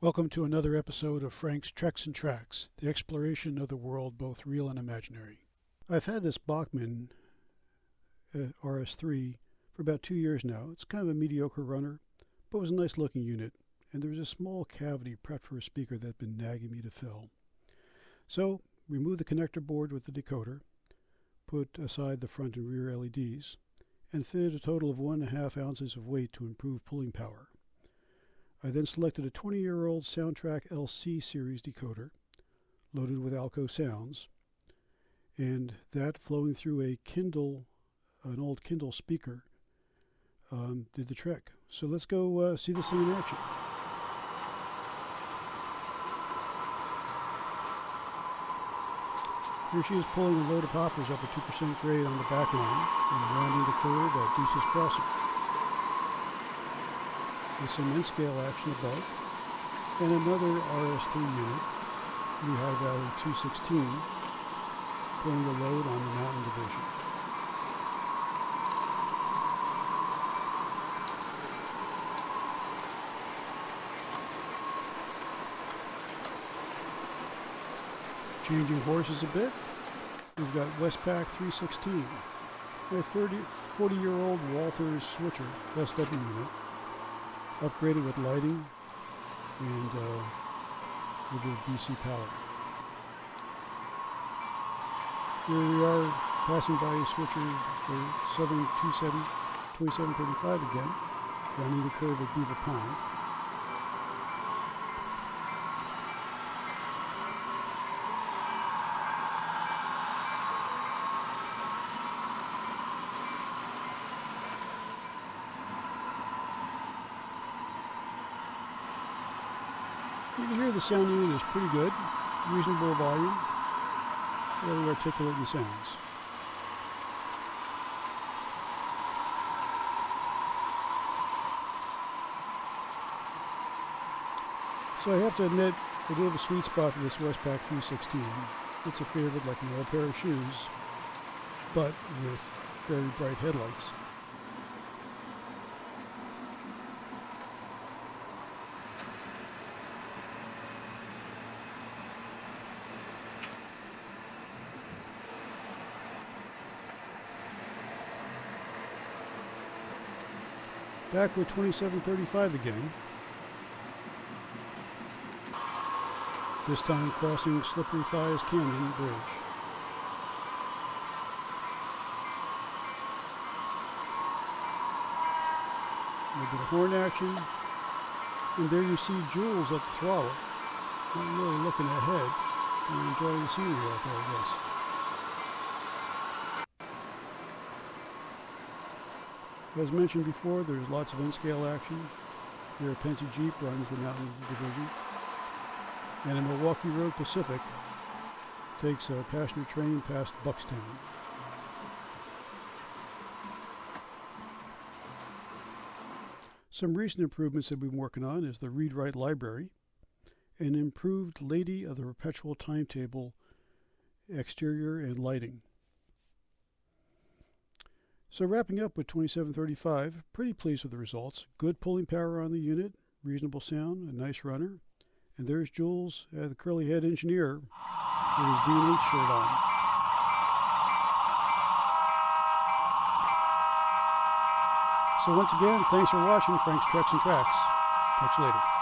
Welcome to another episode of Frank's Treks and Tracks, the exploration of the world, both real and imaginary. I've had this Bachmann RS3 for about 2 years now. It's kind of a mediocre runner, but it was a nice looking unit, and there was a small cavity prepped for a speaker that had been nagging me to fill. So, remove the connector board with the decoder, put aside the front and rear LEDs, and fitted a total of 1.5 ounces of weight to improve pulling power. I then selected a 20-year-old SoundTraxx LC series decoder, loaded with Alco sounds, and that flowing through an old Kindle speaker, did the trick. So let's go see this thing in action. Here she is pulling a load of hoppers up a 2% grade on the back line and rounding the curve at Deuces Crossing. With some in-scale action above, and another RS3 unit, Lehigh Valley 216, pulling the load on the mountain division. Changing horses a bit, we've got Westpac 316, my 40-year-old Walther's switcher SW unit, upgraded with lighting and with the DC power. Here we are passing by a switcher for Southern 2735 again, rounding the curve at Beaver Pond. You can hear the sound unit is pretty good, reasonable volume, fairly articulate in sounds. So I have to admit, I do have a sweet spot for this Westpac 316. It's a favorite like an old pair of shoes, but with very bright headlights. Back with 2735 again. This time crossing Slippery Thighs Canyon Bridge. A little bit of horn action. And there you see Jules at the throttle. Not really looking ahead and enjoying the scenery out there, I guess. As mentioned before, there's lots of in-scale action. Here a Penske Jeep runs the mountain division. And a Milwaukee Road Pacific takes a passenger train past Buckstown. Some recent improvements that we've been working on is the read-write library, an improved Lady of the Perpetual Timetable exterior and lighting. So wrapping up with 2735, pretty pleased with the results. Good pulling power on the unit, reasonable sound, a nice runner. And there's Jules, the curly-head engineer, with his D&H shirt on. So once again, thanks for watching Frank's Treks and Tracks. Catch you later.